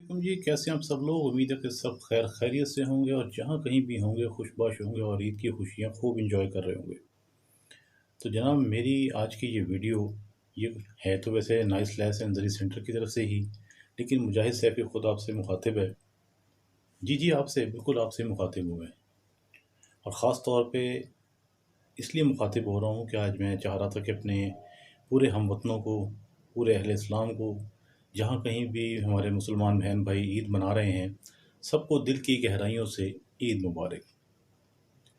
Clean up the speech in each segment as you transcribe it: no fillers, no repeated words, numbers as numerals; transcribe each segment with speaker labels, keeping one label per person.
Speaker 1: वालेकुम जी, कैसे हैं आप सब लोग? उम्मीद है कि सब खैर खैरियत से होंगे और जहाँ कहीं भी होंगे खुशबाश होंगे और ईद की खुशियाँ खूब एंजॉय कर रहे होंगे। तो जनाब मेरी आज की ये वीडियो ये है तो वैसे नाइस लैस एंजरी सेंटर की तरफ से ही, लेकिन मुजाहिद सैफ़ी खुद आपसे मुखातिब है। जी, आपसे बिल्कुल आपसे मुखातिब हुए हैं और ख़ास तौर पे इसलिए मुखातिब हो रहा हूँ कि आज मैं चाह रहा था कि अपने पूरे हमवतनों को, पूरे अहले इस्लाम को, जहाँ कहीं भी हमारे मुसलमान बहन भाई ईद मना रहे हैं, सबको दिल की गहराइयों से ईद मुबारक।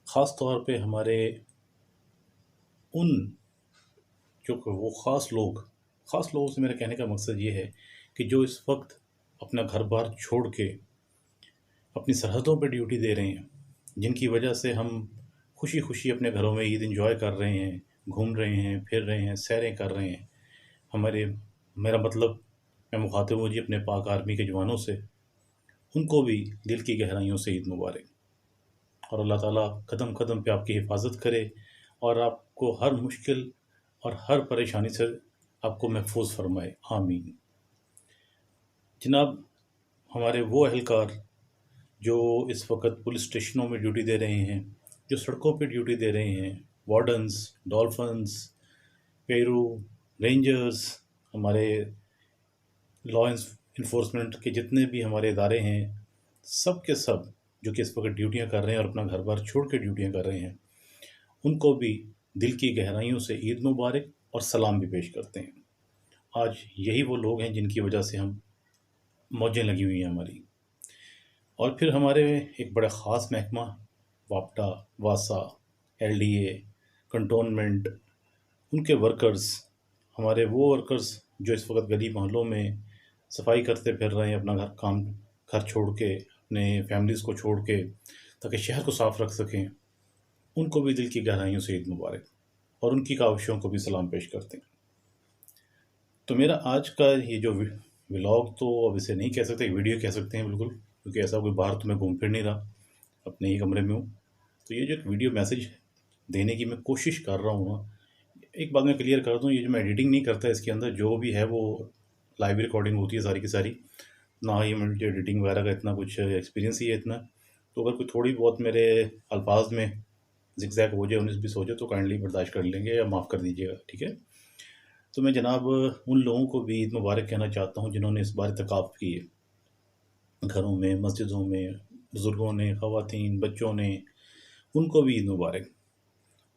Speaker 1: ख़ास तौर पे हमारे उन जो कि वो ख़ास लोगों से मेरे कहने का मकसद ये है कि जो इस वक्त अपना घर-बार छोड़ के अपनी सरहदों पे ड्यूटी दे रहे हैं, जिनकी वजह से हम खुशी-खुशी अपने घरों में ईद एन्जॉय कर रहे हैं, घूम रहे हैं, फिर रहे हैं, सैरें कर रहे हैं। हमारे मेरा मतलब मैं मुखातिब हूँ जी अपने पाक आर्मी के जवानों से, उनको भी दिल की गहराइयों से ईद मुबारक और अल्लाह ताला कदम-कदम पे आपकी हिफ़ाज़त करे और आपको हर मुश्किल और हर परेशानी से आपको महफ़ूज़ फ़रमाए, आमीन। जनाब हमारे वो अहलकार जो इस वक़्त पुलिस स्टेशनों में ड्यूटी दे रहे हैं, जो सड़कों पे ड्यूटी दे रहे हैं, वार्डन्स, डॉल्फ़िन्स, पेरू, रेंजर्स, हमारे लॉ इन्फोर्समेंट के जितने भी हमारे इदारे हैं, सब के सब जो कि इस वक़्त ड्यूटियाँ कर रहे हैं और अपना घर-बार छोड़ के ड्यूटियाँ कर रहे हैं, उनको भी दिल की गहराइयों से ईद मुबारक और सलाम भी पेश करते हैं। आज यही वो लोग हैं जिनकी वजह से हम मौजें लगी हुई हैं हमारी। और फिर हमारे एक बड़ा ख़ास महकमा वापडा, वासा, एलडीए, कंटोनमेंट, उनके वर्कर्स, हमारे वो वर्कर्स जो इस वक़्त गली मोहल्लों में सफाई करते फिर रहे हैं, अपना घर छोड़ के, अपने फैमिलीज़ को छोड़ के, ताकि शहर को साफ़ रख सकें, उनको भी दिल की गहराइयों से ईद मुबारक और उनकी काविशों को भी सलाम पेश करते हैं। तो मेरा आज का ये जो व्लॉग तो अब इसे नहीं कह सकते, वीडियो कह सकते हैं बिल्कुल, क्योंकि ऐसा कोई बाहर तो मैं घूम फिर नहीं रहा, अपने ही कमरे में हूँ। तो ये जो एक वीडियो मैसेज देने की मैं कोशिश कर रहा हूँ ना, एक बात मैं क्लियर कर दूँ, ये जो मैं एडिटिंग नहीं करता इसके अंदर जो भी है वो लाइव रिकॉर्डिंग होती है सारी की सारी, ना ही मुझे एडिटिंग वगैरह का इतना कुछ एक्सपीरियंस ही है इतना। तो अगर कोई थोड़ी बहुत मेरे अल्फाज में ज़िगज़ैग हो जाए, 19-20 हो जाए तो काइंडली बर्दाश्त कर लेंगे या माफ़ कर दीजिएगा, ठीक है? तो मैं जनाब उन लोगों को भी ईद मुबारक कहना चाहता हूँ जिन्होंने इस बार इत्तेकाफ़ की है, घरों में, मस्जिदों में, बुज़ुर्गों ने, ख़वातीन, बच्चों ने, उनको भी ईद मुबारक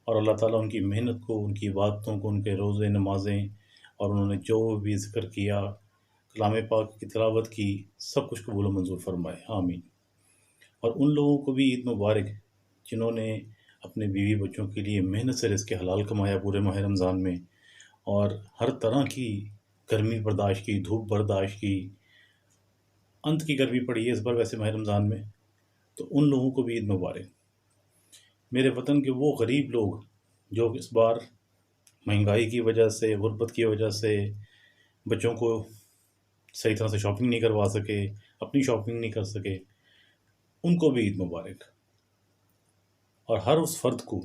Speaker 1: और अल्लाह ताला उनकी मेहनत को, उनकी इबादतों को, उनके रोज़े, नमाज़ें और उन्होंने जो भी ज़िक्र किया, कलाम पाक की तिलावत की, सब कुछ कबूल व मंज़ूर फ़रमाए, आमीन। और उन लोगों को भी ईद मुबारक जिन्होंने अपने बीवी बच्चों के लिए मेहनत से रिज़्क़ हलाल कमाया पूरे माह रमज़ान में और हर तरह की गर्मी बर्दाश्त की, धूप बर्दाश्त की, अंत की गर्मी पड़ी है इस बार वैसे माह रमज़ान में, तो उन लोगों को भी ईद मुबारक। मेरे वतन के वो गरीब लोग जो इस बार महंगाई की वजह से, गुर्बत की वजह से बच्चों को सही तरह से शॉपिंग नहीं करवा सके, अपनी शॉपिंग नहीं कर सके, उनको भी ईद मुबारक। और हर उस फ़र्द को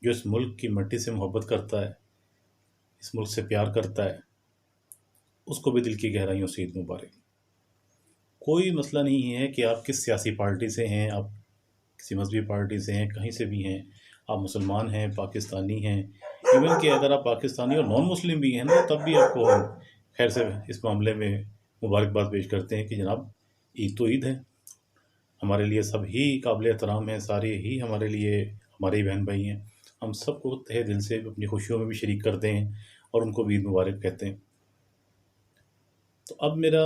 Speaker 1: जो इस मुल्क की मिट्टी से मोहब्बत करता है, इस मुल्क से प्यार करता है, उसको भी दिल की गहराइयों से ईद मुबारक। कोई मसला नहीं है कि आप किस सियासी पार्टी से हैं, आप किसी मज़हबी पार्टी से हैं, कहीं से भी हैं, आप मुसलमान हैं, पाकिस्तानी हैं, इवन कि अगर आप पाकिस्तानी और नॉन मुस्लिम भी हैं ना, तब भी आपको हम खैर से इस मामले में मुबारकबाद पेश करते हैं कि जनाब ईद तो ईद है, हमारे लिए सब ही काबिल एहतराम हैं, सारे ही हमारे लिए हमारे ही बहन-भाई हैं। हम सबको तहे दिल से अपनी खुशियों में भी शरीक करते हैं और उनको भी ईद मुबारक कहते हैं। तो अब मेरा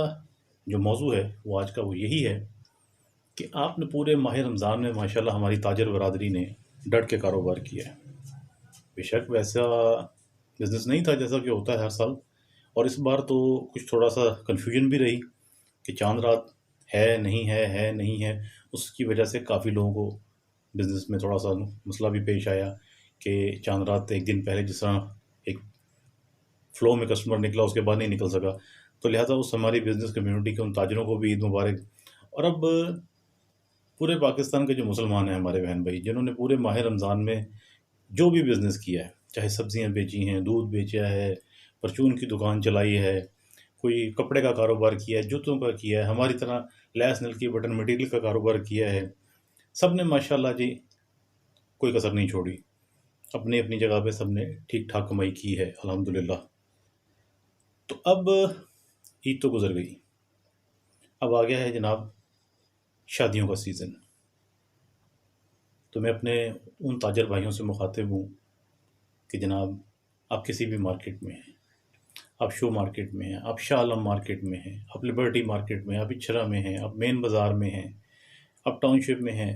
Speaker 1: जो मौज़ू है, वो आज का वो यही है कि आपने पूरे माह रमज़ान में माशाल्लाह हमारी ताजर बरादरी ने डट के कारोबार किया है। बेशक वैसा बिज़नेस नहीं था जैसा कि होता है हर साल और इस बार तो कुछ थोड़ा-सा कन्फ्यूजन भी रही कि चाँद रात है, नहीं है। उसकी वजह से काफ़ी लोगों को बिज़नेस में थोड़ा-सा मसला भी पेश आया कि चाँद रात एक दिन पहले जिस तरह एक फ़्लो में कस्टमर निकला, उसके बाद नहीं निकल सका। तो लिहाज़ा उस हमारी बिज़नेस कम्युनिटी के उन ताजिरों को भी ईद मुबारक। और अब पूरे पाकिस्तान के जो मुसलमान हैं हमारे बहन-भाई, जिन्होंने पूरे माह रमज़ान में जो भी बिज़नेस किया है, चाहे सब्ज़ियाँ बेची हैं, दूध बेचा है, परचून की दुकान चलाई है, कोई कपड़े का कारोबार किया है, जूतों का किया है, हमारी तरह लैस नलकी बटन मटेरियल का कारोबार किया है। सब ने माशाल्लाह जी कोई कसर नहीं छोड़ी। अपनी अपनी जगह पे सब ने ठीक ठाक कमाई की है अल्हम्दुलिल्लाह। तो अब ईद तो गुजर गई, अब आ गया है जनाब शादियों का सीज़न। तो मैं अपने उन ताजर भाइयों से मुखातिब हूँ कि जनाब आप किसी भी मार्केट में हैं, आप शो मार्केट में हैं, आप शाह आलम मार्केट में हैं, आप लिबर्टी मार्केट में हैं, आप इच्छरा में हैं, आप मेन बाज़ार में हैं, आप टाउनशिप में हैं,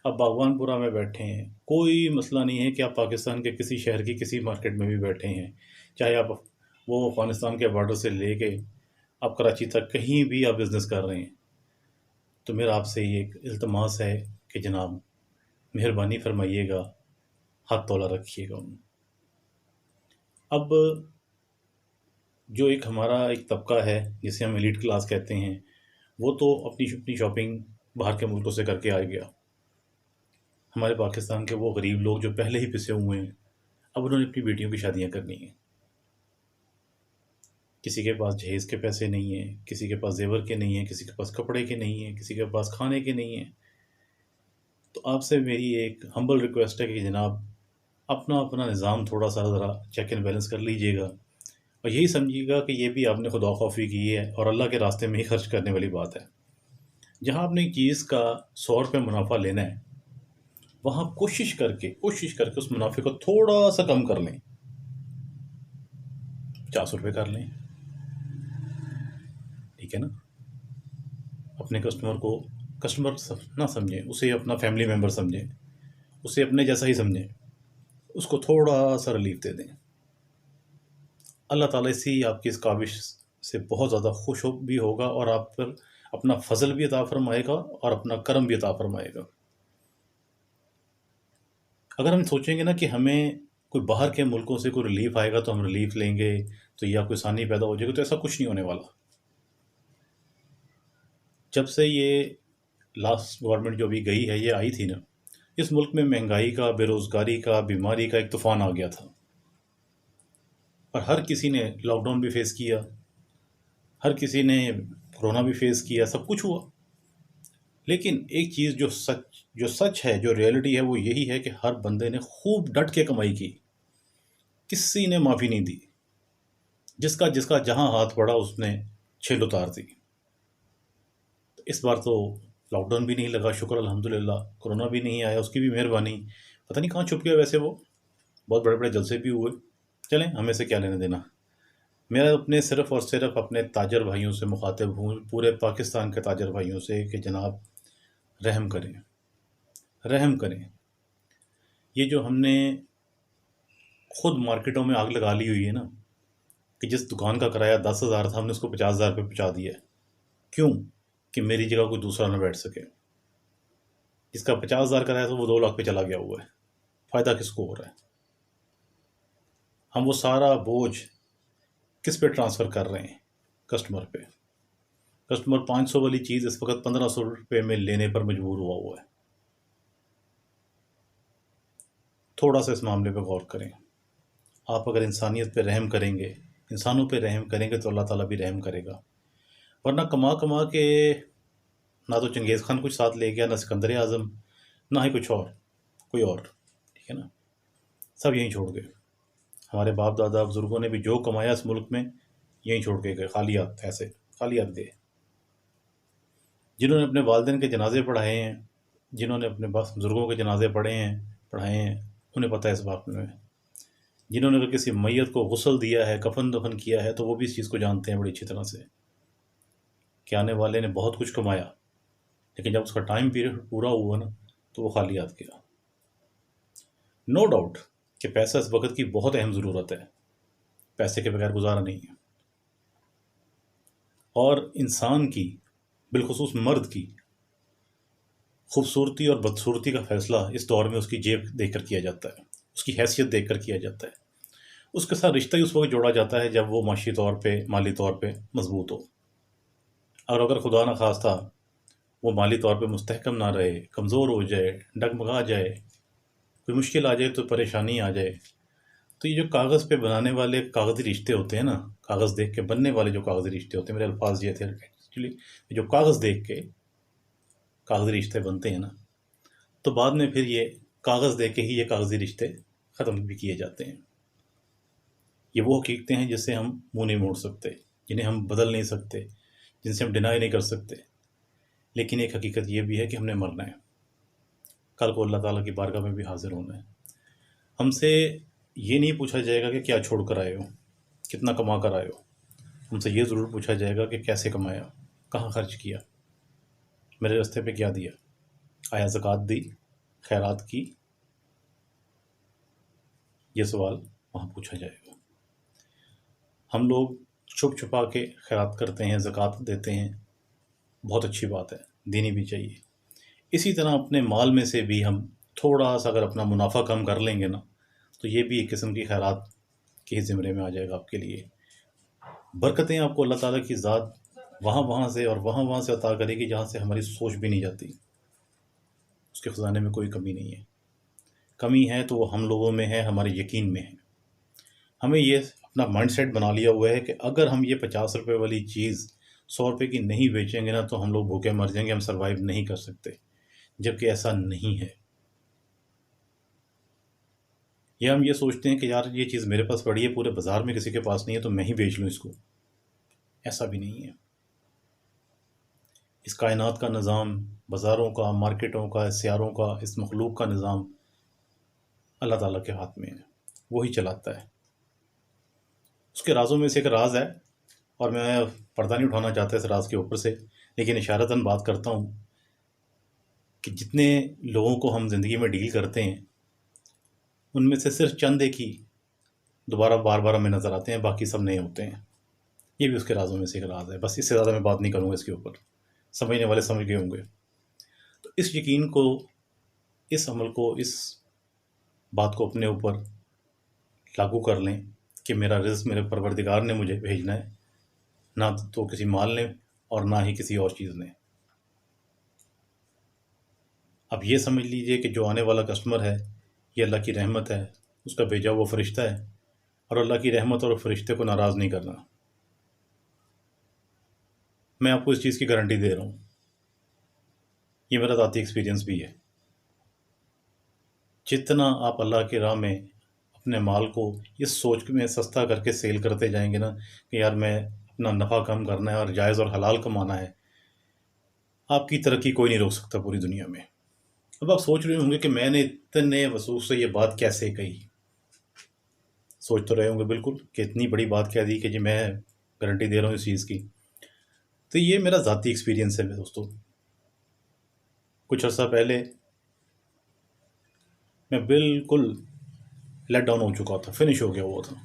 Speaker 1: आप बागवानपुरा में बैठे हैं, कोई मसला नहीं है कि आप पाकिस्तान के किसी शहर की किसी मार्केट में भी बैठे हैं। चाहे आप वो अफ़गानिस्तान के बॉर्डर से लेके आप कराची तक कहीं भी आप बिज़नेस कर रहे हैं, तो मेरा आपसे ये एक इल्तिमास है कि जनाब मेहरबानी फरमाइएगा, हाथ तौला रखिएगा उन। अब जो एक हमारा एक तबका है जिसे हम एलीट क्लास कहते हैं, वो तो अपनी अपनी शॉपिंग बाहर के मुल्कों से करके आ गया। हमारे पाकिस्तान के वो गरीब लोग जो पहले ही पिसे हुए हैं, अब उन्होंने अपनी बेटियों की शादियां करनी हैं। किसी के पास जहेज़ के पैसे नहीं हैं, किसी के पास ज़ेवर के नहीं हैं, किसी के पास कपड़े के नहीं हैं, किसी के पास खाने के नहीं हैं। तो आपसे मेरी एक हम्बल रिक्वेस्ट है कि जनाब अपना अपना निज़ाम थोड़ा सा ज़रा चेक एंड बैलेंस कर लीजिएगा, और यही समझिएगा कि ये भी आपने खुदा खौफी की है और अल्लाह के रास्ते में ही खर्च करने वाली बात है। जहाँ आपने एक चीज़ का 100 रुपये मुनाफा लेना है, वहाँ कोशिश करके उस मुनाफे को थोड़ा सा कम कर लें, 400 रुपये कर लें, ठीक है ना। अपने कस्टमर को कस्टमर ना समझें, उसे अपना फैमिली मेम्बर समझें, उसे अपने जैसा ही समझें, उसको थोड़ा सा रिलीफ दे दें। अल्लाह ताला इसी आपकी इस काविश से बहुत ज़्यादा खुश हो भी होगा और आप पर अपना फजल भी अता फरमाएगा और अपना करम भी अता फरमाएगा। अगर हम सोचेंगे ना कि हमें कोई बाहर के मुल्कों से कोई रिलीफ आएगा तो हम रिलीफ लेंगे, तो या कोई आसानी पैदा हो जाएगी, तो ऐसा कुछ नहीं होने वाला। जब से ये लास्ट गवर्नमेंट जो अभी गई है ये आई थी ना, इस मुल्क में महंगाई का, बेरोज़गारी का, बीमारी का एक तूफ़ान आ गया था, और हर किसी ने लॉकडाउन भी फेस किया, हर किसी ने कोरोना भी फेस किया, सब कुछ हुआ। लेकिन एक चीज़ जो सच है, जो रियलिटी है, वो यही है कि हर बंदे ने खूब डट के कमाई की, किसी ने माफ़ी नहीं दी। जिसका जिसका जहाँ हाथ पड़ा उसने छील उतार दी। तो इस बार तो लॉकडाउन भी नहीं लगा, शुक्र अल्हम्दुलिल्लाह। कोरोना भी नहीं आया, उसकी भी मेहरबानी। पता नहीं कहाँ छुप गया वैसे वो, बहुत बड़े बड़े जलसे भी हुए। चलें, हमें से क्या लेना देना। मेरा अपने सिर्फ़ और सिर्फ अपने ताजर भाइयों से मुखातिब हूँ, पूरे पाकिस्तान के ताजर भाइयों से, कि जनाब रहम करें, रहम करें। ये जो हमने खुद मार्केटों में आग लगा ली हुई है ना, कि जिस दुकान का किराया 10,000 था, हमने उसको 50,000 पे पहुँचा दिया है। क्यों? कि मेरी जगह कोई दूसरा ना बैठ सके। जिसका 50,000 किराया था वो 2 लाख पे चला गया हुआ है। फ़ायदा किसको हो रहा है? हम वो सारा बोझ किस पे ट्रांसफ़र कर रहे हैं? कस्टमर पे। कस्टमर 500 वाली चीज़ इस वक्त 1500 रुपये में लेने पर मजबूर हुआ है। थोड़ा सा इस मामले पे गौर करें। आप अगर इंसानियत पे रहम करेंगे, इंसानों पे रहम करेंगे, तो अल्लाह ताला भी रहम करेगा। वरना कमा कमा के ना तो चंगेज़ खान कुछ साथ ले गया, ना सिकंदर आज़म, ना ही कुछ और, कोई और, ठीक है ना। सब यहीं छोड़ गए। हमारे बाप दादा बुज़ुर्गों ने भी जो कमाया इस मुल्क में, यहीं छोड़ के गए, खाली हाथ, ऐसे खाली हाथ गए। जिन्होंने अपने वालिदैन के जनाजे पढ़ाए हैं, जिन्होंने अपने बुज़ुर्गों के जनाजे पढ़ाए हैं, उन्हें पता है इस बात में। जिन्होंने अगर किसी मैयत को गुस्ल दिया है, कफन दफन किया है, तो वो भी इस चीज़ को जानते हैं बड़ी अच्छी तरह से, कि आने वाले ने बहुत कुछ कमाया, लेकिन जब उसका टाइम पीरियड पूरा हुआ ना, तो वो खाली हाथ गया। नो डाउट कि पैसा इस वक्त की बहुत अहम ज़रूरत है, पैसे के बगैर गुजारा नहीं है। और इंसान की, बिलखुसूस मर्द की खूबसूरती और बदसूरती का फ़ैसला इस दौर में उसकी जेब देख कर किया जाता है, उसकी हैसियत देख कर किया जाता है। उसके साथ रिश्ता ही उस वक्त जोड़ा जाता है जब वो माशी तौर पे, माली तौर पे मजबूत हो। और अगर खुदा न खास्ता वो माली तौर पे मुस्तहकम ना रहे, कमज़ोर हो जाए, डगमगा जाए, कोई मुश्किल आ जाए, तो परेशानी आ जाए, तो ये जो कागज़ पे बनाने वाले कागज़ी रिश्ते होते हैं ना, कागज़ देख के बनने वाले जो कागज़ी रिश्ते होते हैं, मेरे अल्फाज ये थे एक्चुअली, जो कागज़ देख के कागज़ी रिश्ते बनते हैं ना, तो बाद में फिर ये कागज़ देख के ही ये कागज़ी रिश्ते ख़त्म भी किए जाते हैं। ये वो हकीकतें हैं जिससे हम मुंह नहीं मोड़ सकते, जिन्हें हम बदल नहीं सकते, जिनसे हम डिनाई नहीं कर सकते। लेकिन एक हकीकत ये भी है कि हमने मरना है, कल को अल्लाह ताला की बारगाह में भी हाजिर होना है। हमसे ये नहीं पूछा जाएगा कि क्या छोड़ कर आए हो, कितना कमा कर आए हो। हमसे ये ज़रूर पूछा जाएगा कि कैसे कमाया, कहाँ खर्च किया, मेरे रास्ते पे क्या दिया, आया ज़कात दी, खैरात की। ये सवाल वहाँ पूछा जाएगा। हम लोग छुप छुपा के खैरात करते हैं, ज़कात देते हैं, बहुत अच्छी बात है, देनी भी चाहिए। इसी तरह अपने माल में से भी हम थोड़ा सा अगर अपना मुनाफा कम कर लेंगे ना, तो ये भी एक किस्म की खैरात के ज़िम्मे में आ जाएगा आपके लिए। बरकतें आपको अल्लाह ताला की ज़ात वहाँ से और वहाँ से अता करेगी जहाँ से हमारी सोच भी नहीं जाती। उसके ख़ज़ाने में कोई कमी नहीं है। कमी है तो वो हम लोगों में है, हमारे यकीन में है। हमें ये अपना माइंडसेट बना लिया हुआ है कि अगर हम ये 50 रुपए वाली चीज़ 100 रुपए की नहीं बेचेंगे ना, तो हम लोग भूखे मर जाएंगे, हम सर्वाइव नहीं कर सकते। जबकि ऐसा नहीं है। या हम ये सोचते हैं कि यार ये चीज़ मेरे पास पड़ी है, पूरे बाज़ार में किसी के पास नहीं है, तो मैं ही बेच लूँ इसको। ऐसा भी नहीं है। इस कायनात का निज़ाम, बाज़ारों का, मार्केटों का, सियारों का, इस मखलूक का निज़ाम अल्लाह ताला के हाथ में है, वो ही चलाता है। उसके राज़ों में से एक राज़ है, और मैं पर्दा नहीं उठाना चाहता इस राज़ के ऊपर से, लेकिन इशारतन बात करता हूँ कि जितने लोगों को हम ज़िंदगी में डील करते हैं, उनमें से सिर्फ चंद एक ही दोबारा बार बार हमें नज़र आते हैं, बाकी सब नए होते हैं। ये भी उसके राज़ों में से एक राज़ है। बस इससे ज़्यादा मैं बात नहीं करूँगा इसके ऊपर, समझने वाले समझ गए होंगे। तो इस यकीन को, इस अमल को, इस बात को अपने ऊपर लागू कर लें कि मेरा रिज़्क़ मेरे परवरदिगार ने मुझे भेजना है, ना तो किसी माल ने और ना ही किसी और चीज़ ने। अब ये समझ लीजिए कि जो आने वाला कस्टमर है, ये अल्लाह की रहमत है, उसका भेजा हुआ फ़रिश्ता है, और अल्लाह की रहमत और फ़रिश्ते को नाराज़ नहीं करना। मैं आपको इस चीज़ की गारंटी दे रहा हूँ। ये मेरा ज़ाती एक्सपीरियंस भी है। जितना आप अल्लाह की राह में अपने माल को इस सोच में सस्ता करके सेल करते जाएंगे ना कि यार मैं अपना नफ़ा कम करना है और जायज़ और हलाल कमाना है, आपकी तरक्की कोई नहीं रोक सकता पूरी दुनिया में। अब आप सोच रहे होंगे कि मैंने इतने वसूख से ये बात कैसे कही। सोच तो रहे होंगे बिल्कुल कि इतनी बड़ी बात कह दी कि जी मैं गारंटी दे रहा हूँ इस चीज़ की। तो ये मेरा ज़ाती एक्सपीरियंस है दोस्तों। कुछ अर्सा पहले मैं बिल्कुल लेट डाउन हो चुका था, फिनिश हो गया हुआ था।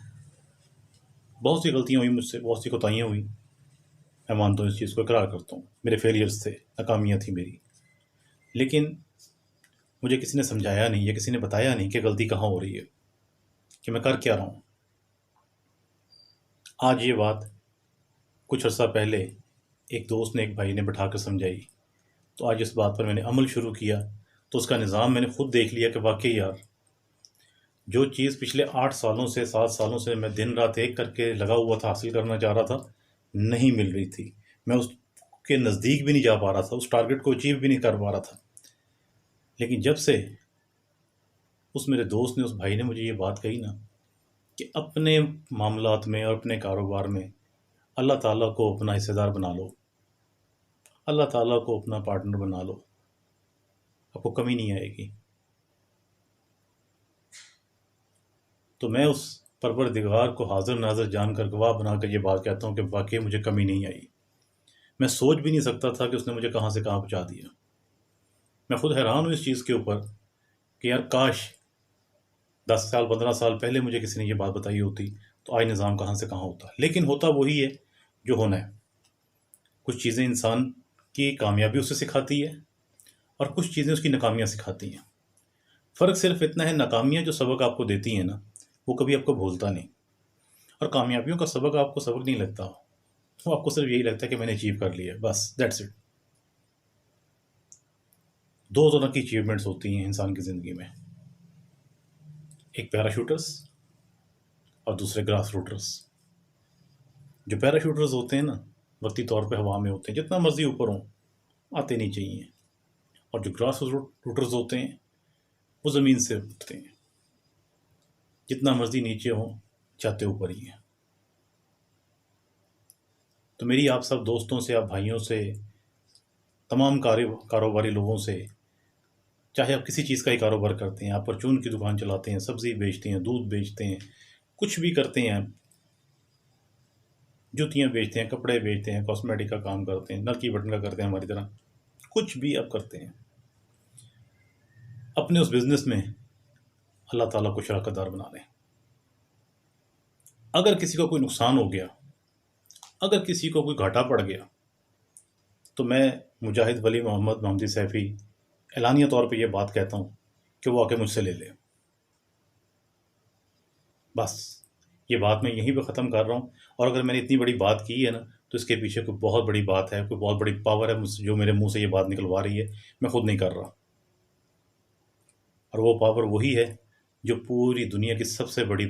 Speaker 1: बहुत सी गलतियाँ हुई मुझसे, बहुत सी कोताहियाँ हुई, मैं मानता हूँ इस चीज़ को, इकरार करता हूँ। मेरे फेलियर्स थे, नाकामियाँ थी मेरी। लेकिन मुझे किसी ने समझाया नहीं या किसी ने बताया नहीं कि गलती कहाँ हो रही है, कि मैं कर क्या रहा हूँ। आज ये बात कुछ अर्सा पहले एक दोस्त ने, एक भाई ने बैठा कर समझाई, तो आज इस बात पर मैंने अमल शुरू किया, तो उसका निज़ाम मैंने खुद देख लिया कि वाकई यार जो चीज़ पिछले 8 सालों से, 7 सालों से मैं दिन रात एक करके लगा हुआ था, हासिल करना चाह रहा था, नहीं मिल रही थी। मैं उसके नज़दीक भी नहीं जा पा रहा था, उस टारगेट को अचीव भी नहीं कर पा रहा था। लेकिन जब से उस मेरे दोस्त ने, उस भाई ने मुझे ये बात कही ना कि अपने मामलात में और अपने कारोबार में अल्लाह ताला को अपना हिस्सेदार बना लो, अल्लाह ताला को अपना पार्टनर बना लो, आपको कमी नहीं आएगी। तो मैं उस परवरदिगार को हाज़िर नाज़िर जानकर, गवाह बनाकर ये बात कहता हूँ कि वाक़ई मुझे कमी नहीं आई। मैं सोच भी नहीं सकता था कि उसने मुझे कहाँ से कहाँ पहुँचा दिया। मैं खुद हैरान हूँ इस चीज़ के ऊपर कि यार काश 10 साल, 15 साल पहले मुझे किसी ने ये बात बताई होती, तो आज निज़ाम कहाँ से कहाँ होता। लेकिन होता वही है जो होना है। कुछ चीज़ें इंसान की कामयाबी उसे सिखाती है और कुछ चीज़ें उसकी नाकामियाँ सिखाती हैं। फ़र्क सिर्फ इतना है, नाकामियाँ जो सबक आपको देती हैं ना, वो कभी आपको भूलता नहीं, और कामयाबियों का सबक आपको सबक नहीं लगता। वो आपको सिर्फ यही लगता है कि मैंने अचीव कर लिया, बस दैट्स इट। दो तरह की अचीवमेंट्स होती हैं इंसान की ज़िंदगी में, एक पैराशूटर्स और दूसरे ग्रास रूटर्स। जो पैराशूटर्स होते हैं ना, वक्ती तौर पे हवा में होते हैं, जितना मर्जी ऊपर हों आते नहीं चाहिए। और जो ग्रास रूटर्स होते हैं वो ज़मीन से उठते हैं, जितना मर्जी नीचे हों जाते ऊपर ही हैं। तो मेरी आप सब दोस्तों से, आप भाइयों से, तमाम कारोबारी लोगों से, चाहे आप किसी चीज़ का ही कारोबार करते हैं, आप परचून की दुकान चलाते हैं, सब्ज़ी बेचते हैं, दूध बेचते हैं, कुछ भी करते हैं, जूतियाँ बेचते हैं, कपड़े बेचते हैं, कॉस्मेटिक का काम करते हैं, नल की बटन का करते हैं हमारी तरह, कुछ भी आप करते हैं, अपने उस बिज़नेस में अल्लाह ताला को शराकतदार बना लें। अगर किसी को कोई नुकसान हो गया, अगर किसी को कोई घाटा पड़ गया, तो मैं मुजाहिद वली मोहम्मद महमदी सैफ़ी एलानिया तौर पे ये बात कहता हूँ कि वो आके मुझसे ले ले। बस ये बात मैं यहीं पे ख़त्म कर रहा हूँ। और अगर मैंने इतनी बड़ी बात की है ना, तो इसके पीछे कोई बहुत बड़ी बात है, कोई बहुत बड़ी पावर है मुझसे, जो मेरे मुंह से ये बात निकलवा रही है, मैं खुद नहीं कर रहा। और वो पावर वही है जो पूरी दुनिया की सबसे बड़ी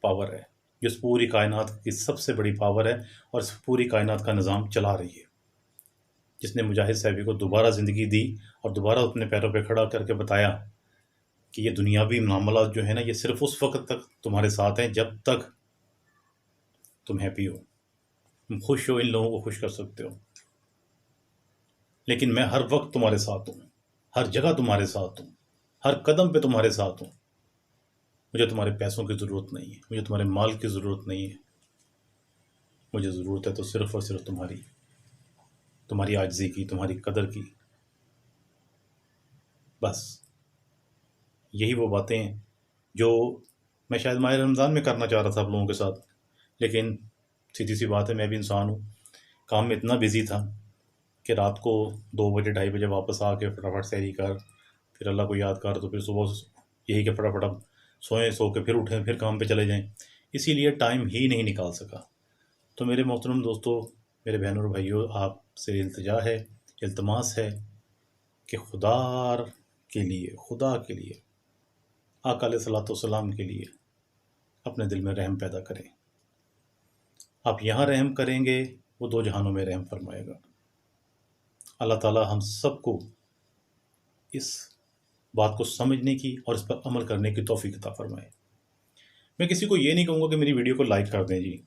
Speaker 1: पावर है, जो इस पूरी कायनात की सबसे बड़ी पावर है और इस पूरी कायनात का निज़ाम चला रही है, जिसने मुजाहिद सैफ़ी को दोबारा ज़िंदगी दी और दोबारा अपने पैरों पे खड़ा करके बताया कि ये दुनियावी मामलात जो है ना, ये सिर्फ उस वक्त तक तुम्हारे साथ हैं जब तक तुम हैप्पी हो, तुम खुश हो, इन लोगों को खुश कर सकते हो। लेकिन मैं हर वक्त तुम्हारे साथ हूँ, हर जगह तुम्हारे साथ हूँ, हर कदम पे तुम्हारे साथ हूँ। मुझे तुम्हारे पैसों की ज़रूरत नहीं है, मुझे तुम्हारे माल की ज़रूरत नहीं है। मुझे ज़रूरत है तो सिर्फ़ और सिर्फ तुम्हारी आजिज़ी की, तुम्हारी कदर की। बस यही वो बातें हैं जो मैं शायद माह रमज़ान में करना चाह रहा था आप लोगों के साथ, लेकिन सीधी सी बात है, मैं भी इंसान हूँ, काम में इतना बिज़ी था कि रात को 2 बजे 2:30 बजे वापस आके फटाफट सहरी कर, फिर अल्लाह को याद कर, तो फिर सुबह यही कि फटाफट अब सोएं, सो के फिर उठें, फिर काम पे चले जाएं, इसीलिए टाइम ही नहीं निकाल सका। तो मेरे मोहतरम दोस्तों, मेरे बहनों और भाइयों, आपसे इल्तिजा है, इल्तमास है कि खुदा के लिए, आका अलैहिस्सलाम के लिए अपने दिल में रहम पैदा करें। आप यहाँ रहम करेंगे, वो 2 जहानों में रहम फरमाएगा। अल्लाह ताला हम सबको इस बात को समझने की और इस पर अमल करने की तौफीक अता फरमाए। मैं किसी को ये नहीं कहूँगा कि मेरी वीडियो को लाइक कर दें जी,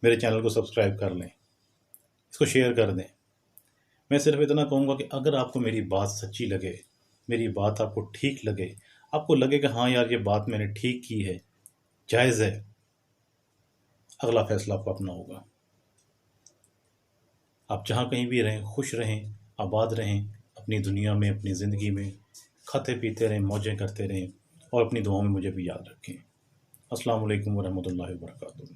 Speaker 1: मेरे चैनल को सब्सक्राइब कर लें, इसको शेयर कर दें। मैं सिर्फ इतना कहूँगा कि अगर आपको मेरी बात सच्ची लगे, मेरी बात आपको ठीक लगे, आपको लगे कि हाँ यार, ये बात मैंने ठीक की है, जायज़ है, अगला फैसला आपको अपना होगा। आप जहाँ कहीं भी रहें, खुश रहें, आबाद रहें, अपनी दुनिया में, अपनी ज़िंदगी में खाते पीते रहें, मौजें करते रहें और अपनी दुआओं में मुझे भी याद रखें। अस्सलाम वालेकुम व रहमतुल्लाहि व बरकातुहू।